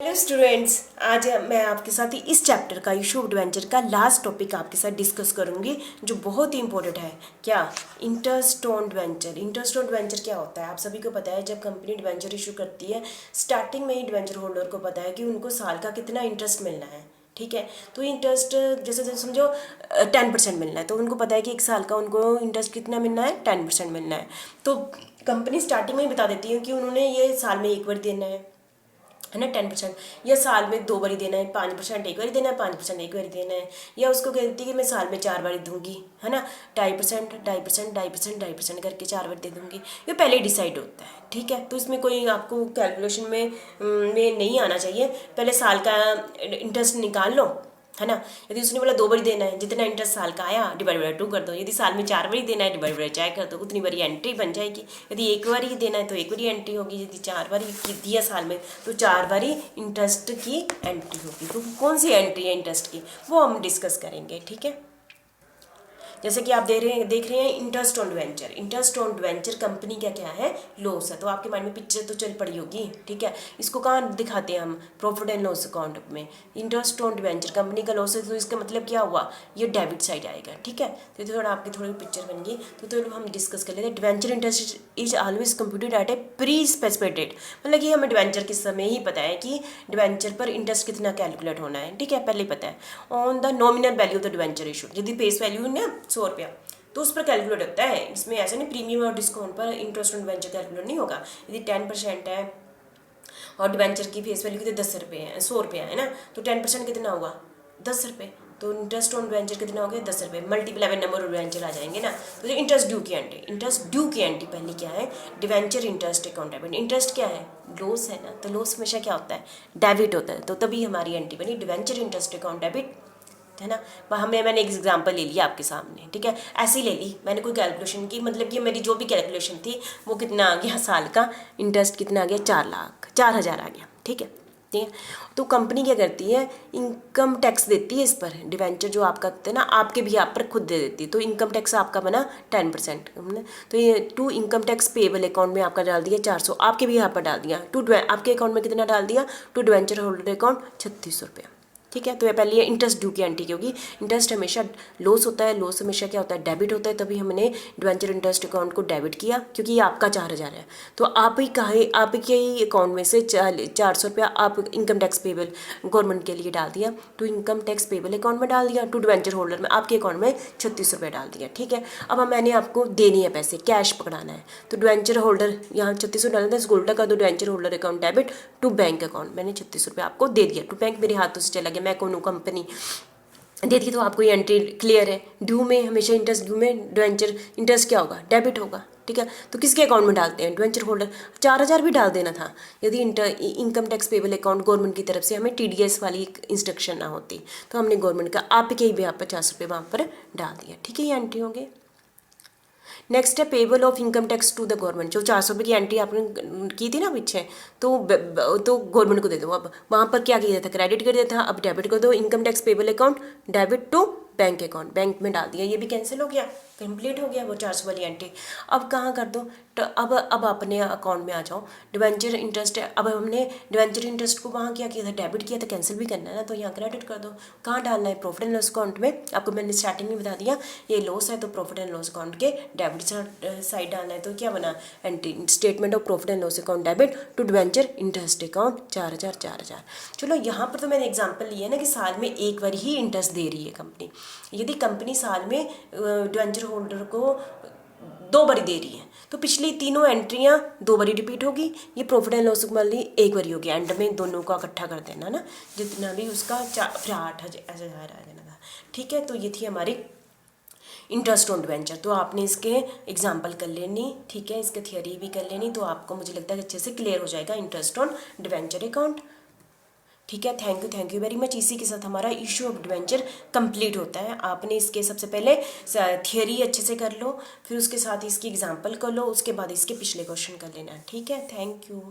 Hello students, आज मैं आपके साथ इस चैप्टर का इशू ऑफ डिवेंचर का लास्ट टॉपिक आपके साथ डिस्कस करूंगी, जो बहुत ही इंपॉर्टेंट है। क्या? इंटरस्टोन डिवेंचर। इंटरस्टोन डिवेंचर क्या होता है? आप सभी को पता है, जब कंपनी डिवेंचर इशू करती है, स्टार्टिंग में ही डिवेंचर होल्डर को पता है कि उनको साल का कितना इंटरेस्ट मिलना है। ठीक है, तो इंटरेस्ट जैसे समझो 10% मिलना है, तो उनको पता है कि एक साल का उनको इंटरेस्ट कितना मिलना है, 10% मिलना है। तो कंपनी स्टार्टिंग में ही बता देती है कि उन्होंने ये साल में एक बार देना है ना 10%, या साल में 2 बारी देना है, 5% एक बारी देना है, 5% एक बारी देना है, या उसको कहती है कि मैं साल में 4 बारी दूंगी, है ना, 2.5%, 2.5%, 2.5%, 2.5% करके 4 बार दे दूंगी। ये पहले ही डिसाइड होता है। ठीक है, तो इसमें कोई आपको कैलकुलेशन में नहीं आना चाहिए। पहले साल का इंटरेस्ट निकाल लो, है ना। यदि उसने बोला 2 बारी देना है, जितना इंटरेस्ट साल का आया डिवाइड बाई 2 कर दो। यदि साल में 4 बारी देना है डिवाइड बाई 4 कर दो, उतनी बारी एंट्री बन जाएगी। यदि एक बार ही देना है तो एक बारी एंट्री होगी। यदि 4 बारी दिया साल में तो 4 बारी इंटरेस्ट की एंट्री होगी। तो कौन सी एंट्री है इंटरेस्ट की, वो हम डिस्कस करेंगे। ठीक है, जैसे कि आप देख रहे हैं interest on debenture. Interest on debenture company का क्या है, लॉस है। तो आपके माइंड में पिक्चर तो चल पड़ी होगी। ठीक है, इसको कहाँ दिखाते हैं हम, प्रॉफिट एंड लॉस अकाउंट में। इंटरेस्ट ऑन डिवेंचर कंपनी का लॉस है, तो इसका मतलब क्या हुआ, ये डेबिट साइड आएगा। ठीक है, तो थोड़ा आपकी थोड़ी पिक्चर बन गई। तो हम डिस्कस कर लेते हैं। Debenture interest is always computed at a pre specified date. मतलब कि हमें डिवेंचर के समय ही पता है कि डिवेंचर पर इंटरेस्ट कितना कैलकुलेट होना है। ठीक है, पहले ही पता है। On the nominal value of the debenture issue, यदि फेस वैल्यू है ना 100 रुपया, तो उस पर कैलकुलेट होता है। इसमें ऐसा नहीं प्रीमियम और डिस्काउंट पर इंटरेस्ट ऑन डिवेंचर कैलकुलेट नहीं होगा। यदि 10% है और डिवेंचर की फेस वैल्यू कितने 10 रुपये है, 100 रुपया है ना, तो 10% कितना हुआ 10 रुपये। तो इंटरेस्ट ऑन डिवेंचर कितना हो गया 10 रुपये, multiply by number of debenture आ जाएंगे ना। तो इंटरेस्ट ड्यू की एंट्री, इंटरेस्ट ड्यू की एंट्री पहले क्या है, debenture interest account debit. Interest क्या है, लॉस है ना, तो लॉस हमेशा क्या होता है, डेबिट होता है। तो तभी हमारी एंट्री बनी डिवेंचर इंटरेस्ट अकाउंट डेबिट, है ना। मैंने एक एग्जांपल ले लिया आपके सामने। ठीक है, ऐसी ले ली मैंने, कोई कैलकुलेशन की, मतलब कि मेरी जो भी कैलकुलेशन थी वो कितना आ गया, साल का इंटरेस्ट कितना आ गया, 4,00,000 आ गया। ठीक है, ठीक है। तो कंपनी क्या करती है, इनकम टैक्स देती है इस पर। डिवेंचर जो आपका करते हैं ना, आपके भी आप पर खुद दे देती है। तो इनकम टैक्स आपका बना 10%। तो ये to income tax payable account में आपका डाल दिया 400, आपके भी यहाँ पर डाल दिया। आपके अकाउंट में कितना डाल दिया, टू डिवेंचर होल्डर अकाउंट 3600 रुपया। ठीक है, तो ये पहले इंटरेस्ट ड्यू की एंट्री की होगी। इंटरेस्ट हमेशा लॉस होता है, लॉस हमेशा क्या होता है, डेबिट होता है। तभी हमने डिवेंचर इंटरेस्ट अकाउंट को डेबिट किया, क्योंकि ये आपका 4,000 है। तो आप के ही अकाउंट में से 400 रुपया आप इनकम टैक्स पेबल गवर्नमेंट के लिए डाल दिया, to income tax payable account में डाल दिया, टू डिवेंचर होल्डर में आपके अकाउंट में 3600 रुपया डाल दिया। ठीक है, अब मैंने आपको देनी है पैसे, कैश पकड़ाना है। तो डिवेंचर होल्डर यहाँ 3600 डालना है, उल्टा कर दो, debenture holder account debit to bank account. मैंने 3600 रुपया आपको दे दिया, टू बैंक मेरे हाथों से चला गया, मैं कौन हूँ, कंपनी दे दी। तो आपको ये एंट्री क्लियर है। ड्यू में हमेशा इंटरेस्ट, ड्यू में डिवेंचर इंटरेस्ट क्या होगा, डेबिट होगा। ठीक है, तो किसके अकाउंट में डालते हैं, डिवेंचर होल्डर। 4,000 भी डाल देना था यदि income tax payable account government की तरफ से हमें TDS वाली इंस्ट्रक्शन ना होती, तो हमने गवर्नमेंट का आपके ही भी आप 50 रुपये वहाँ पर डाल दिया। ठीक है, ये एंट्री होगी। नेक्स्ट है payable of income tax to the government. जो 400 रुपये की एंट्री आपने की थी ना पीछे, तो गवर्नमेंट को दे दो। अब वहाँ पर क्या किया था, क्रेडिट कर दिया था, अब डेबिट कर दो। Income tax payable account debit to bank account, bank में डाल दिया। ये भी कैंसिल हो गया, कंप्लीट हो गया वो 400 वाली एंट्री। अब कहाँ कर दो, तो अब अपने अकाउंट में आ जाओ। डिवेंचर इंटरेस्ट है, अब हमने डिवेंचर इंटरेस्ट को वहाँ क्या किया था, डेबिट किया था, कैंसिल भी करना है ना, तो यहाँ क्रेडिट कर दो। कहाँ डालना है, प्रॉफिट एंड लॉस अकाउंट में। आपको मैंने स्टार्टिंग में बता दिया, ये लॉस है तो प्रॉफिट एंड लॉस अकाउंट के डेबिट साइड डालना है। तो क्या बना, entry statement of profit and loss account debit to debenture interest account 4,000। चलो, यहाँ पर तो मैंने एग्जाम्पल लिया ना कि साल में एक बार ही इंटरेस्ट दे रही है कंपनी। यदि कंपनी साल में डिवेंचर होल्डर को 2 बारी दे रही है, तो पिछली तीनों एंट्रियाँ 2 बारी रिपीट होगी। ये प्रॉफिट एंड लॉस वाली एक बारी होगी। एंड में दोनों का इकट्ठा कर देना ना, जितना भी उसका फिर 8,000 आ जाना था। ठीक है, तो ये थी हमारी इंटरेस्ट ऑन डिवेंचर। तो आपने इसके एग्जाम्पल कर लेनी, ठीक है, इसके थियरी भी कर लेनी, तो आपको मुझे लगता है अच्छे से क्लियर हो जाएगा इंटरेस्ट ऑन डिवेंचर अकाउंट। ठीक है, थैंक यू वेरी मच। इसी के साथ हमारा इशू ऑफ डिवेंचर कंप्लीट होता है। आपने इसके सबसे पहले थियरी अच्छे से कर लो, फिर उसके साथ इसकी एग्जांपल कर लो, उसके बाद इसके पिछले क्वेश्चन कर लेना। ठीक है, थैंक यू।